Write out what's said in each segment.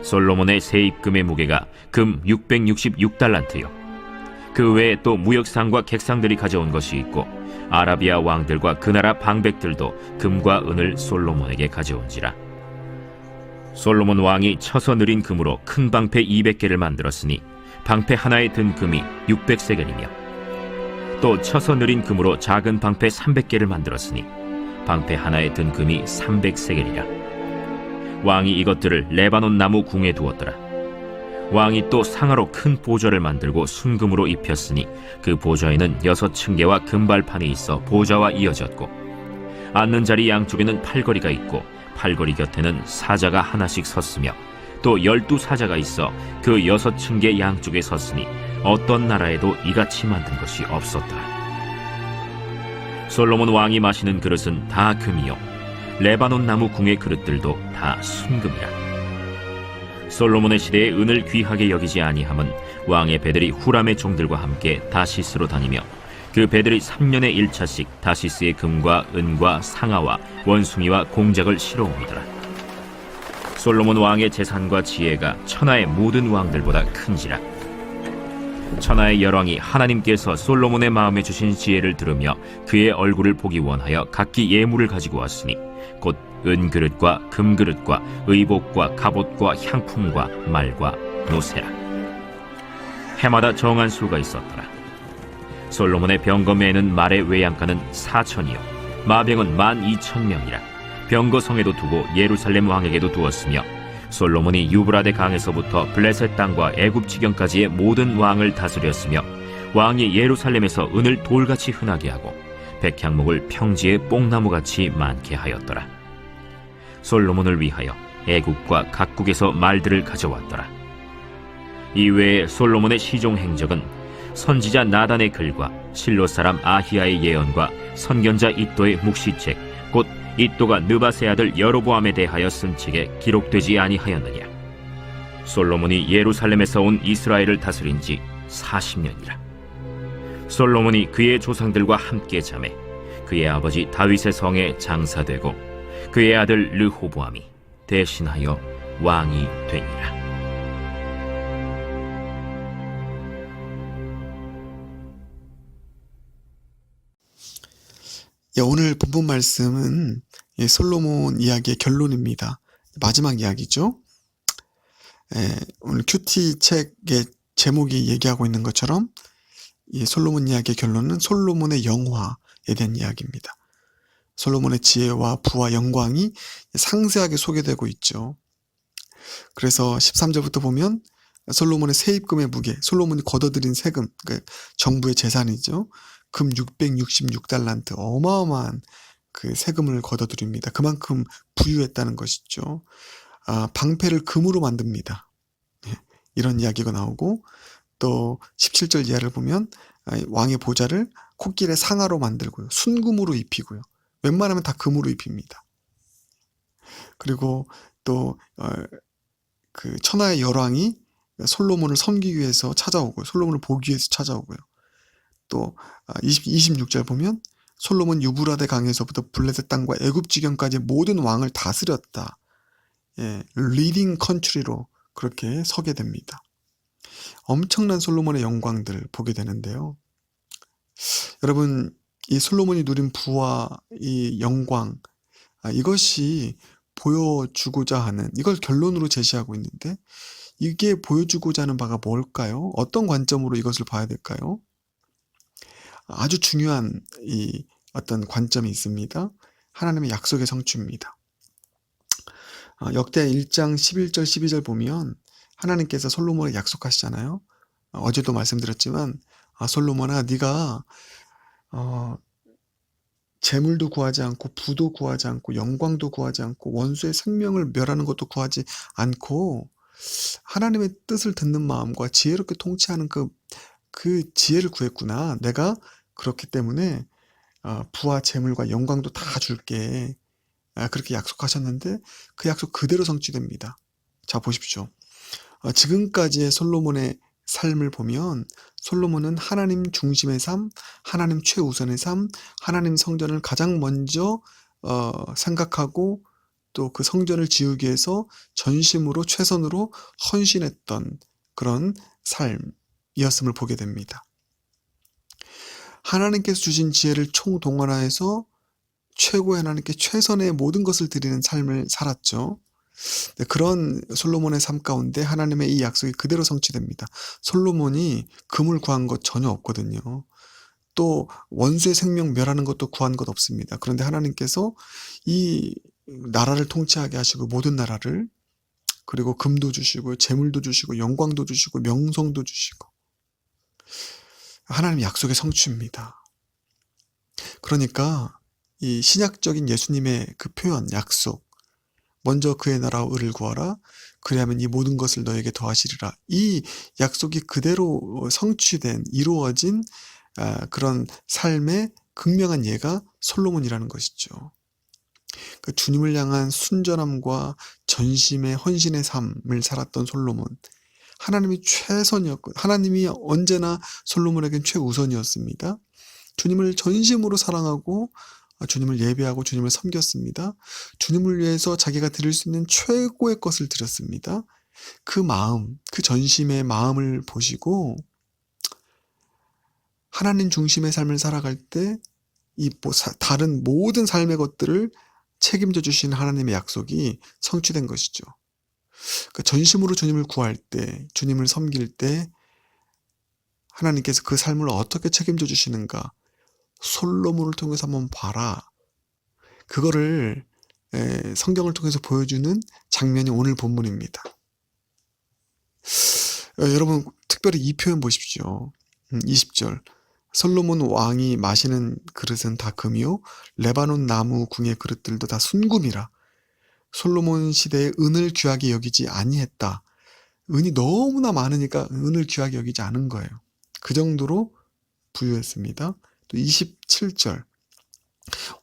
솔로몬의 세입금의 무게가 금 666달란트요. 그 외에 또 무역상과 객상들이 가져온 것이 있고 아라비아 왕들과 그 나라 방백들도 금과 은을 솔로몬에게 가져온지라. 솔로몬 왕이 쳐서 느린 금으로 큰 방패 200개를 만들었으니 방패 하나에 든 금이 600세겔이며 또 쳐서 느린 금으로 작은 방패 300개를 만들었으니 방패 하나에 든 금이 300세겔이라. 왕이 이것들을 레바논 나무 궁에 두었더라. 왕이 또 상아로 큰 보좌를 만들고 순금으로 입혔으니 그 보좌에는 6층계와 금발판이 있어 보좌와 이어졌고 앉는 자리 양쪽에는 팔걸이가 있고 팔걸이 곁에는 사자가 하나씩 섰으며 또 12사자가 있어 그 6층계 양쪽에 섰으니 어떤 나라에도 이같이 만든 것이 없었더라. 솔로몬 왕이 마시는 그릇은 다 금이요 레바논 나무 궁의 그릇들도 다 순금이라. 솔로몬의 시대에 은을 귀하게 여기지 아니함은 왕의 배들이 후람의 종들과 함께 다시스로 다니며 그 배들이 3년에 1차씩 다시스의 금과 은과 상아와 원숭이와 공작을 실어옵니더라. 솔로몬 왕의 재산과 지혜가 천하의 모든 왕들보다 큰지라. 천하의 열왕이 하나님께서 솔로몬의 마음에 주신 지혜를 들으며 그의 얼굴을 보기 원하여 각기 예물을 가지고 왔으니 곧 은그릇과 금그릇과 의복과 갑옷과 향품과 말과 노새라. 해마다 정한 수가 있었더라. 솔로몬의 병거매에는 말의 외양간은 4천이요 마병은 12,000명이라. 병거성에도 두고 예루살렘 왕에게도 두었으며 솔로몬이 유브라데 강에서부터 블레셋 땅과 애굽 지경까지의 모든 왕을 다스렸으며 왕이 예루살렘에서 은을 돌같이 흔하게 하고 백향목을 평지에 뽕나무같이 많게 하였더라. 솔로몬을 위하여 애국과 각국에서 말들을 가져왔더라. 이외에 솔로몬의 시종 행적은 선지자 나단의 글과 실로 사람 아히야의 예언과 선견자 id도의 묵시책 곧 id도가 느밧의 아들 여로보암에 대하여 쓴 책에 기록되지 아니하였느냐. 솔로몬이 예루살렘에서 온 이스라엘을 다스린 지 40년이라. 솔로몬이 그의 조상들과 함께 자매 그의 아버지 다윗의 성에 장사되고 그의 아들 르호보암이 대신하여 왕이 되니라. 오늘 본문 말씀은 솔로몬 이야기의 결론입니다. 마지막 이야기죠. 오늘 큐티 책의 제목이 얘기하고 있는 것처럼 이 솔로몬 이야기의 결론은 솔로몬의 영화에 대한 이야기입니다. 솔로몬의 지혜와 부와 영광이 상세하게 소개되고 있죠. 그래서 13절부터 보면 솔로몬의 세입금의 무게, 솔로몬이 걷어들인 세금, 그러니까 정부의 재산이죠. 금 666달란트, 어마어마한 그 세금을 걷어들입니다. 그만큼 부유했다는 것이죠. 방패를 금으로 만듭니다. 이런 이야기가 나오고 또 17절 이하를 보면 왕의 보좌를 코끼리의 상아로 만들고요. 순금으로 입히고요. 웬만하면 다 금으로 입힙니다. 그리고 또 그 천하의 열왕이 솔로몬을 섬기기 위해서 찾아오고요. 솔로몬을 보기 위해서 찾아오고요. 또 26절 보면 솔로몬 유브라데 강에서부터 블레셋 땅과 애굽 지경까지 모든 왕을 다스렸다. 리딩 컨트리로 그렇게 서게 됩니다. 엄청난 솔로몬의 영광들 보게 되는데요. 여러분, 이 솔로몬이 누린 부와 이 영광, 이것이 보여주고자 하는, 이걸 결론으로 제시하고 있는데 이게 보여주고자 하는 바가 뭘까요? 어떤 관점으로 이것을 봐야 될까요? 아주 중요한 이 어떤 관점이 있습니다. 하나님의 약속의 성취입니다. 역대 1장 11절 12절 보면 하나님께서 솔로몬에게 약속하시잖아요. 어제도 말씀드렸지만 솔로몬아, 네가 재물도 구하지 않고 부도 구하지 않고 영광도 구하지 않고 원수의 생명을 멸하는 것도 구하지 않고 하나님의 뜻을 듣는 마음과 지혜롭게 통치하는 그 지혜를 구했구나. 내가 그렇기 때문에 부와 재물과 영광도 다 줄게. 그렇게 약속하셨는데 그 약속 그대로 성취됩니다. 자, 보십시오. 지금까지의 솔로몬의 삶을 보면 솔로몬은 하나님 중심의 삶, 하나님 최우선의 삶, 하나님 성전을 가장 먼저 생각하고 또 그 성전을 지우기 위해서 전심으로 최선으로 헌신했던 그런 삶이었음을 보게 됩니다. 하나님께서 주신 지혜를 총동원하여서 최고의 하나님께 최선의 모든 것을 드리는 삶을 살았죠. 그런 솔로몬의 삶 가운데 하나님의 이 약속이 그대로 성취됩니다. 솔로몬이 금을 구한 것 전혀 없거든요. 또 원수의 생명 멸하는 것도 구한 것 없습니다. 그런데 하나님께서 이 나라를 통치하게 하시고 모든 나라를, 그리고 금도 주시고 재물도 주시고 영광도 주시고 명성도 주시고, 하나님의 약속의 성취입니다. 그러니까 이 신약적인 예수님의 그 표현, 약속, 먼저 그의 나라와 의를 구하라, 그리하면 이 모든 것을 너에게 더하시리라, 이 약속이 그대로 성취된, 이루어진 그런 삶의 극명한 예가 솔로몬이라는 것이죠. 그 주님을 향한 순전함과 전심의 헌신의 삶을 살았던 솔로몬, 하나님이 최선이었고, 하나님이 언제나 솔로몬에겐 최우선이었습니다. 주님을 전심으로 사랑하고 주님을 예배하고 주님을 섬겼습니다. 주님을 위해서 자기가 드릴 수 있는 최고의 것을 드렸습니다. 그 마음, 그 전심의 마음을 보시고 하나님 중심의 삶을 살아갈 때 이 다른 모든 삶의 것들을 책임져 주신 하나님의 약속이 성취된 것이죠. 그러니까 전심으로 주님을 구할 때, 주님을 섬길 때 하나님께서 그 삶을 어떻게 책임져 주시는가, 솔로몬을 통해서 한번 봐라. 그거를 성경을 통해서 보여주는 장면이 오늘 본문입니다. 여러분 특별히 이 표현 보십시오. 20절. 솔로몬 왕이 마시는 그릇은 다 금이요 레바논 나무 궁의 그릇들도 다 순금이라. 솔로몬 시대에 은을 귀하게 여기지 아니했다. 은이 너무나 많으니까 은을 귀하게 여기지 않은 거예요. 그 정도로 부유했습니다. 또 27절.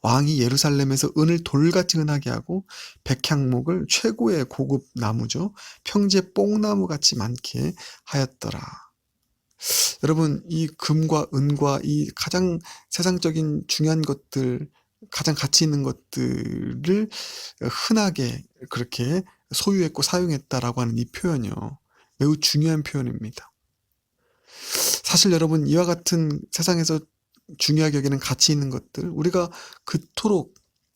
왕이 예루살렘에서 은을 돌같이 흔하게 하고 백향목을, 최고의 고급 나무죠, 평지에 뽕나무같이 많게 하였더라. 여러분, 이 금과 은과 이 가장 세상적인 중요한 것들, 가장 가치 있는 것들을 흔하게 그렇게 소유했고 사용했다라고 하는 이 표현이요, 매우 중요한 표현입니다. 사실 여러분, 이와 같은 세상에서 중요하게 여기는 가치 있는 것들, 우리가 그토록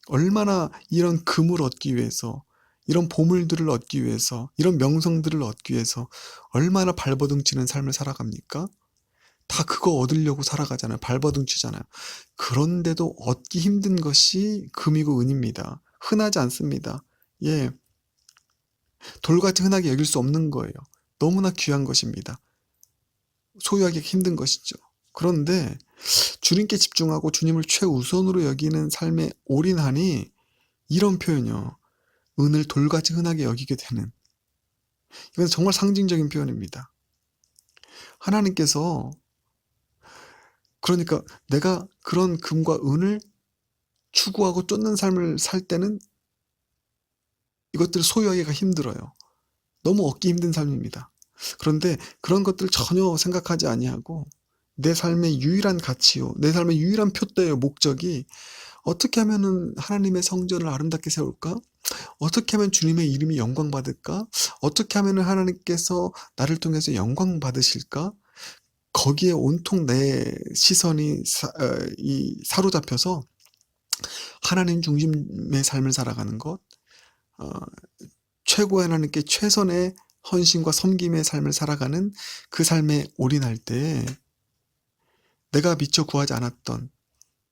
얼마나 이런 금을 얻기 위해서, 이런 보물들을 얻기 위해서, 이런 명성들을 얻기 위해서 얼마나 발버둥치는 삶을 살아갑니까? 다 그거 얻으려고 살아가잖아요. 발버둥치잖아요. 그런데도 얻기 힘든 것이 금이고 은입니다. 흔하지 않습니다. 예, 돌같이 흔하게 여길 수 없는 거예요. 너무나 귀한 것입니다. 소유하기 힘든 것이죠. 그런데 주님께 집중하고 주님을 최우선으로 여기는 삶에 올인하니 이런 표현이요, 은을 돌같이 흔하게 여기게 되는, 이건 정말 상징적인 표현입니다. 하나님께서, 그러니까 내가 그런 금과 은을 추구하고 쫓는 삶을 살 때는 이것들을 소유하기가 힘들어요. 너무 얻기 힘든 삶입니다. 그런데 그런 것들을 전혀 생각하지 아니하고 내 삶의 유일한 가치요, 내 삶의 유일한 표대요, 목적이 어떻게 하면은 하나님의 성전을 아름답게 세울까? 어떻게 하면 주님의 이름이 영광 받을까? 어떻게 하면은 하나님께서 나를 통해서 영광 받으실까? 거기에 온통 내 시선이 사로잡혀서 하나님 중심의 삶을 살아가는 것, 최고의 하나님께 최선의 헌신과 섬김의 삶을 살아가는 그 삶에 올인할 때 내가 미처 구하지 않았던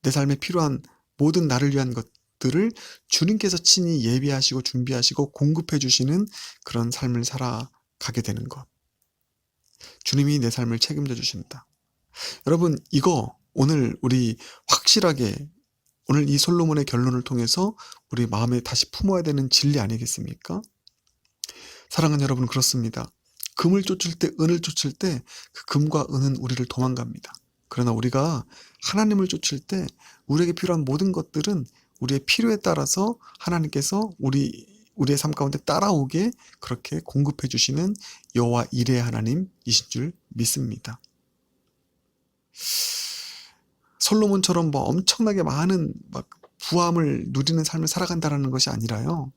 내 삶에 필요한 모든 나를 위한 것들을 주님께서 친히 예비하시고 준비하시고 공급해 주시는 그런 삶을 살아가게 되는 것. 주님이 내 삶을 책임져 주신다. 여러분, 이거 오늘 우리 확실하게, 오늘 이 솔로몬의 결론을 통해서 우리 마음에 다시 품어야 되는 진리 아니겠습니까? 사랑하는 여러분, 그렇습니다. 금을 쫓을 때, 은을 쫓을 때 그 금과 은은 우리를 도망갑니다. 그러나 우리가 하나님을 쫓을 때 우리에게 필요한 모든 것들은 우리의 필요에 따라서 하나님께서 우리의 삶 가운데 따라오게 그렇게 공급해 주시는 여호와 이레의 하나님이신 줄 믿습니다. 솔로몬처럼 뭐 엄청나게 많은 막 부함을 누리는 삶을 살아간다라는 것이 아니라요,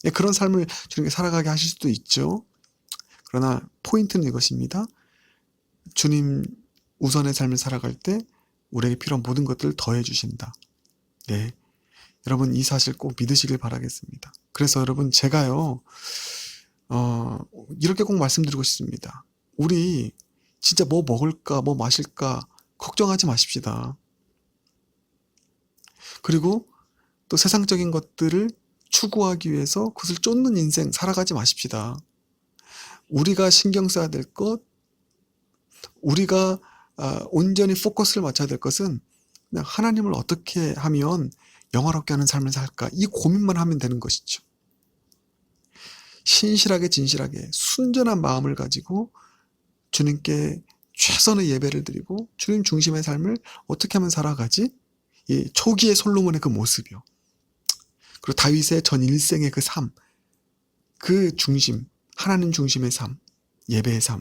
예, 그런 삶을 주님께 살아가게 하실 수도 있죠. 그러나 포인트는 이것입니다. 주님 우선의 삶을 살아갈 때 우리에게 필요한 모든 것들을 더해 주신다. 네, 여러분 이 사실 꼭 믿으시길 바라겠습니다. 그래서 여러분 제가요 이렇게 꼭 말씀드리고 싶습니다. 우리 진짜 뭐 먹을까 뭐 마실까 걱정하지 마십시다. 그리고 또 세상적인 것들을 추구하기 위해서 그것을 쫓는 인생 살아가지 마십시다. 우리가 신경 써야 될 것, 우리가 온전히 포커스를 맞춰야 될 것은 그냥 하나님을 어떻게 하면 영화롭게 하는 삶을 살까, 이 고민만 하면 되는 것이죠. 신실하게 진실하게 순전한 마음을 가지고 주님께 최선의 예배를 드리고 주님 중심의 삶을 어떻게 하면 살아가지? 이 초기의 솔로몬의 그 모습이요. 그리고 다윗의 전 일생의 그 삶, 그 중심, 하나님 중심의 삶, 예배의 삶.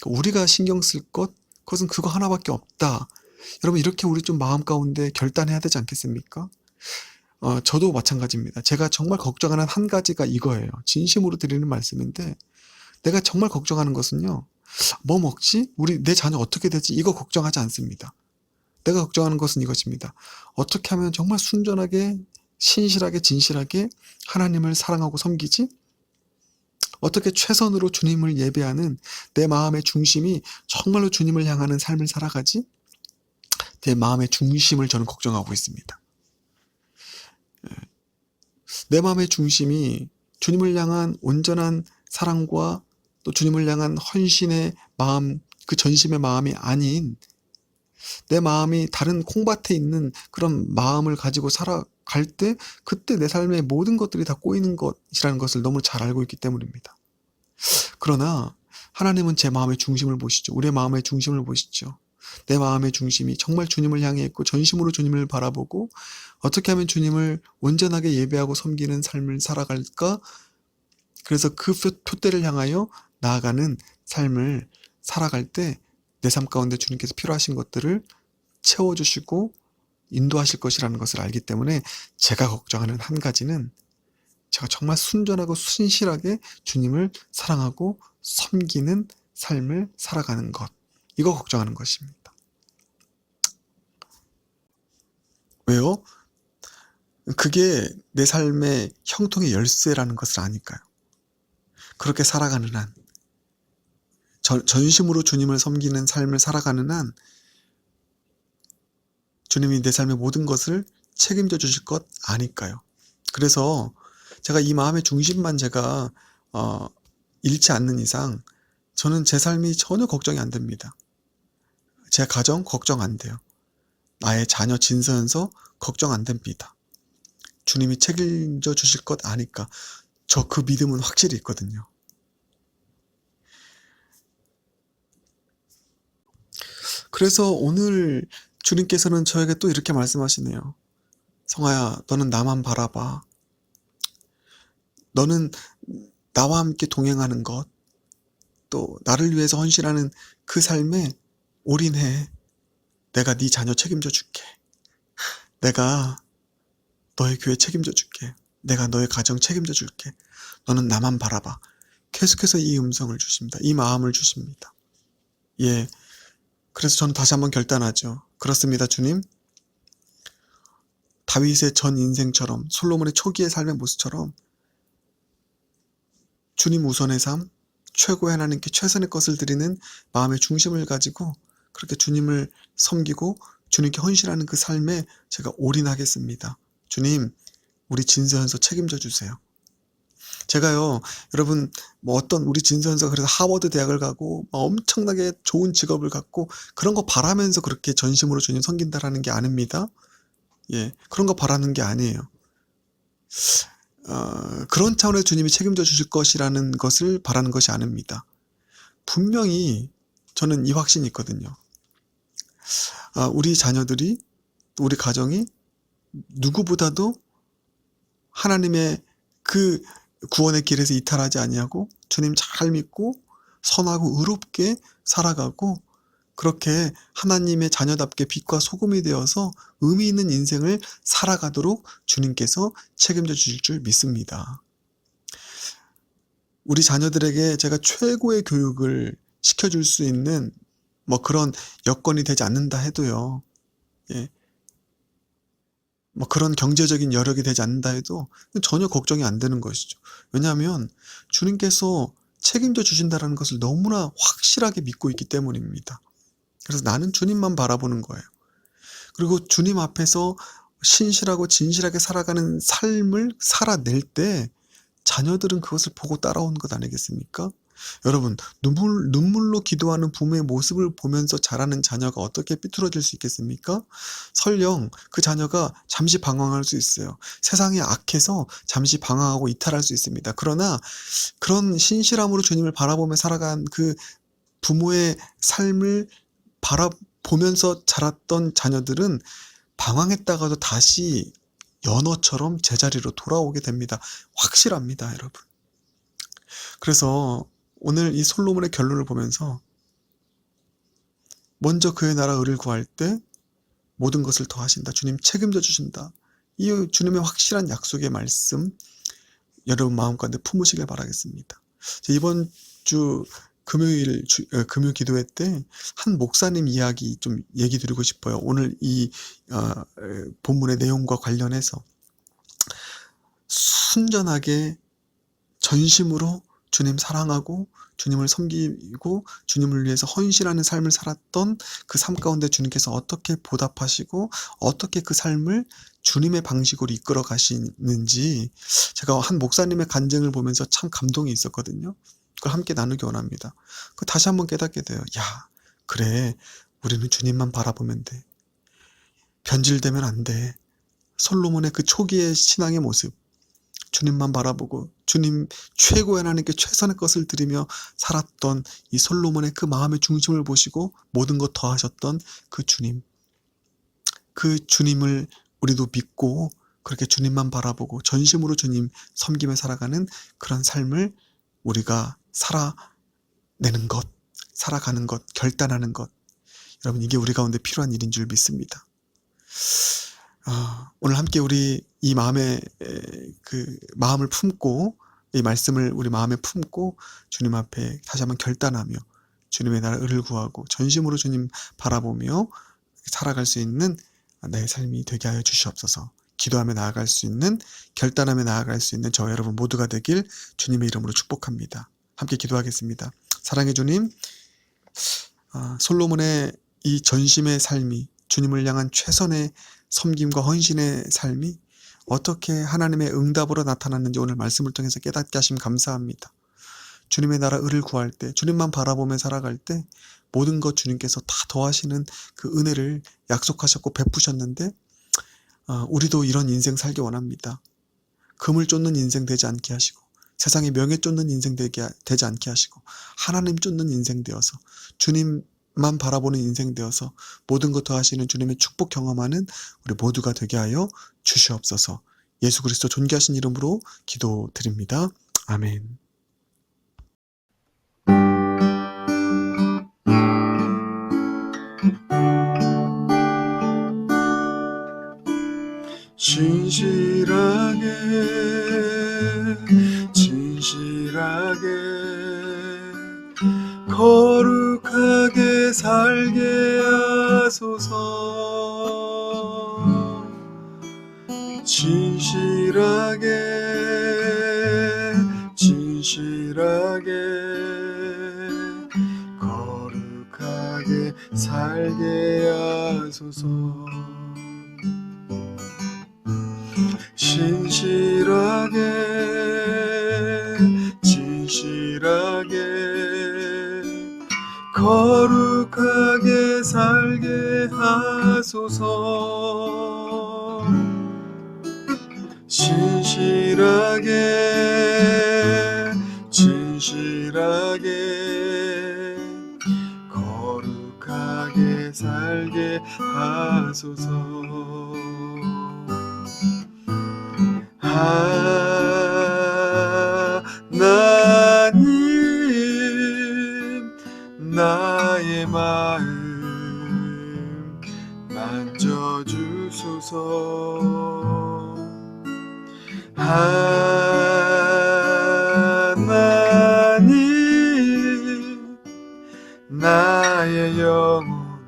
우리가 신경 쓸 것, 그것은 그거 하나밖에 없다. 여러분 이렇게 우리 좀 마음 가운데 결단해야 되지 않겠습니까? 저도 마찬가지입니다. 제가 정말 걱정하는 한 가지가 이거예요. 진심으로 드리는 말씀인데 내가 정말 걱정하는 것은요. 뭐 먹지? 내 자녀 어떻게 되지? 이거 걱정하지 않습니다. 내가 걱정하는 것은 이것입니다. 어떻게 하면 정말 순전하게 신실하게 진실하게 하나님을 사랑하고 섬기지? 어떻게 최선으로 주님을 예배하는 내 마음의 중심이 정말로 주님을 향하는 삶을 살아가지? 내 마음의 중심을 저는 걱정하고 있습니다. 내 마음의 중심이 주님을 향한 온전한 사랑과 또 주님을 향한 헌신의 마음, 그 전심의 마음이 아닌 내 마음이 다른 콩밭에 있는 그런 마음을 가지고 살아갈 때 그때 내 삶의 모든 것들이 다 꼬이는 것이라는 것을 너무 잘 알고 있기 때문입니다. 그러나 하나님은 제 마음의 중심을 보시죠. 우리의 마음의 중심을 보시죠. 내 마음의 중심이 정말 주님을 향해 있고 전심으로 주님을 바라보고 어떻게 하면 주님을 온전하게 예배하고 섬기는 삶을 살아갈까? 그래서 그 표대를 향하여 나아가는 삶을 살아갈 때 내 삶 가운데 주님께서 필요하신 것들을 채워주시고 인도하실 것이라는 것을 알기 때문에 제가 걱정하는 한 가지는 제가 정말 순전하고 순실하게 주님을 사랑하고 섬기는 삶을 살아가는 것, 이거 걱정하는 것입니다. 왜요? 그게 내 삶의 형통의 열쇠라는 것을 아니까요. 그렇게 살아가는 한, 전심으로 주님을 섬기는 삶을 살아가는 한 주님이 내 삶의 모든 것을 책임져 주실 것 아니까요. 그래서 제가 이 마음의 중심만 제가 잃지 않는 이상 저는 제 삶이 전혀 걱정이 안 됩니다. 제 가정 걱정 안 돼요. 나의 자녀 진서연서 걱정 안 됩니다. 주님이 책임져 주실 것 아니까 저 그 믿음은 확실히 있거든요. 그래서 오늘 주님께서는 저에게 또 이렇게 말씀하시네요. 성아야, 너는 나만 바라봐. 너는 나와 함께 동행하는 것, 또 나를 위해서 헌신하는 그 삶에 올인해. 내가 네 자녀 책임져 줄게. 내가 너의 교회 책임져 줄게. 내가 너의 가정 책임져 줄게. 너는 나만 바라봐. 계속해서 이 음성을 주십니다. 이 마음을 주십니다. 예. 그래서 저는 다시 한번 결단하죠. 그렇습니다, 주님. 다윗의 전 인생처럼, 솔로몬의 초기의 삶의 모습처럼 주님 우선의 삶, 최고의 하나님께 최선의 것을 드리는 마음의 중심을 가지고 그렇게 주님을 섬기고 주님께 헌신하는 그 삶에 제가 올인하겠습니다. 주님, 우리 진서연서 책임져 주세요. 제가요, 여러분, 우리 진서연서가 그래서 하버드 대학을 가고 엄청나게 좋은 직업을 갖고 그런 거 바라면서 그렇게 전심으로 주님 섬긴다라는 게 아닙니다. 예, 그런 거 바라는 게 아니에요. 그런 차원에서 주님이 책임져 주실 것이라는 것을 바라는 것이 아닙니다. 분명히 저는 이 확신이 있거든요. 우리 자녀들이, 또 우리 가정이 누구보다도 하나님의 그 구원의 길에서 이탈하지 아니하고 주님 잘 믿고 선하고 의롭게 살아가고 그렇게 하나님의 자녀답게 빛과 소금이 되어서 의미 있는 인생을 살아가도록 주님께서 책임져 주실 줄 믿습니다. 우리 자녀들에게 제가 최고의 교육을 시켜줄 수 있는 그런 여건이 되지 않는다 해도요. 예. 그런 경제적인 여력이 되지 않는다 해도 전혀 걱정이 안 되는 것이죠. 왜냐하면 주님께서 책임져 주신다는 것을 너무나 확실하게 믿고 있기 때문입니다. 그래서 나는 주님만 바라보는 거예요. 그리고 주님 앞에서 신실하고 진실하게 살아가는 삶을 살아낼 때 자녀들은 그것을 보고 따라오는 것 아니겠습니까? 여러분, 눈물로 기도하는 부모의 모습을 보면서 자라는 자녀가 어떻게 삐뚤어질 수 있겠습니까? 설령 그 자녀가 잠시 방황할 수 있어요. 세상이 악해서 잠시 방황하고 이탈할 수 있습니다. 그러나 그런 신실함으로 주님을 바라보며 살아간 그 부모의 삶을 바라보면서 자랐던 자녀들은 방황했다가도 다시 연어처럼 제자리로 돌아오게 됩니다. 확실합니다, 여러분. 그래서 오늘 이 솔로몬의 결론을 보면서 먼저 그의 나라 의를 구할 때 모든 것을 더하신다. 주님 책임져 주신다. 이 주님의 확실한 약속의 말씀 여러분 마음가운데 품으시길 바라겠습니다. 이번 주 금요일 금요 기도회 때 한 목사님 이야기 좀 얘기 드리고 싶어요. 오늘 이 본문의 내용과 관련해서 순전하게 전심으로 주님 사랑하고 주님을 섬기고 주님을 위해서 헌신하는 삶을 살았던 그 삶 가운데 주님께서 어떻게 보답하시고 어떻게 그 삶을 주님의 방식으로 이끌어 가시는지 제가 한 목사님의 간증을 보면서 참 감동이 있었거든요. 그걸 함께 나누기 원합니다. 다시 한번 깨닫게 돼요. 야, 그래, 우리는 주님만 바라보면 돼. 변질되면 안 돼. 솔로몬의 그 초기의 신앙의 모습, 주님만 바라보고 주님 최고의 하나님께 최선의 것을 드리며 살았던 이 솔로몬의 그 마음의 중심을 보시고 모든 것 더하셨던 그 주님, 그 주님을 우리도 믿고 그렇게 주님만 바라보고 전심으로 주님 섬기며 살아가는 그런 삶을 우리가 살아내는 것, 살아가는 것, 결단하는 것, 여러분 이게 우리 가운데 필요한 일인 줄 믿습니다. 오늘 함께 우리 이 마음의 마음을 품고 이 말씀을 우리 마음에 품고 주님 앞에 다시 한번 결단하며 주님의 나라 의를 구하고 전심으로 주님 바라보며 살아갈 수 있는 내 삶이 되게 하여 주시옵소서. 기도하며 나아갈 수 있는, 결단하며 나아갈 수 있는 저 여러분 모두가 되길 주님의 이름으로 축복합니다. 함께 기도하겠습니다. 사랑의 주님, 솔로몬의 이 전심의 삶이 주님을 향한 최선의 섬김과 헌신의 삶이 어떻게 하나님의 응답으로 나타났는지 오늘 말씀을 통해서 깨닫게 하심 감사합니다. 주님의 나라 의를 구할 때, 주님만 바라보며 살아갈 때 모든 것 주님께서 다 더하시는 그 은혜를 약속하셨고 베푸셨는데 우리도 이런 인생 살기 원합니다. 금을 쫓는 인생 되지 않게 하시고 세상에 명예 쫓는 인생 되지 않게 하시고 하나님 쫓는 인생 되어서 주님만 바라보는 인생 되어서 모든 것 더하시는 주님의 축복 경험하는 우리 모두가 되게 하여 주시옵소서. 예수 그리스도 존귀하신 이름으로 기도드립니다. 아멘. 진실하게 거룩하게 살게 하소서. 진실하게 거룩하게 살게 하소서. 진실하게 거룩하게 살게 하소서. 진실하게 거룩하게 살게 하소서. 하나님 나의 마음 하나님 나의 영혼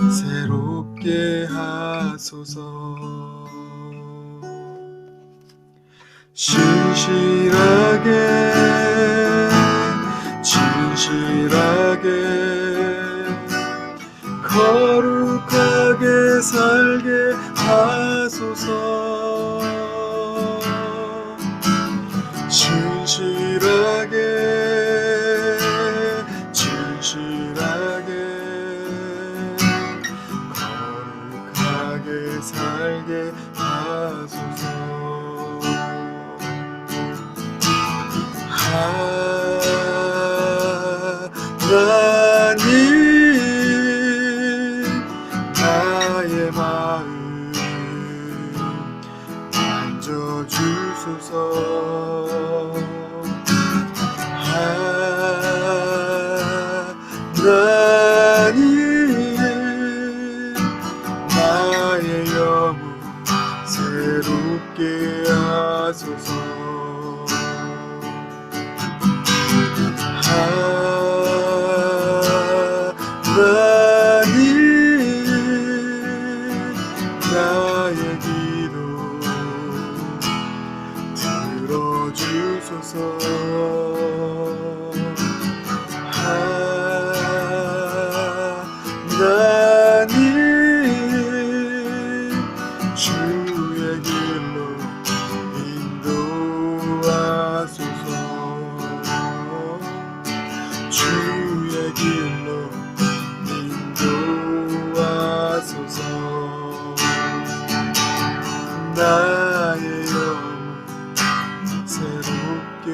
새롭게 하소서. 진실하게 거룩하게 살게 하소서. 진실하게 거룩하게 살게 하소서. 하나님 나의 마음 만져주소서. 하나님 나의 영혼 새롭게 하소서. 하나님 나의 기도 들어주소서. 하나님 주의 길로 인도하소서. 주의 길로 인도하소서. 나의 영혼 새롭게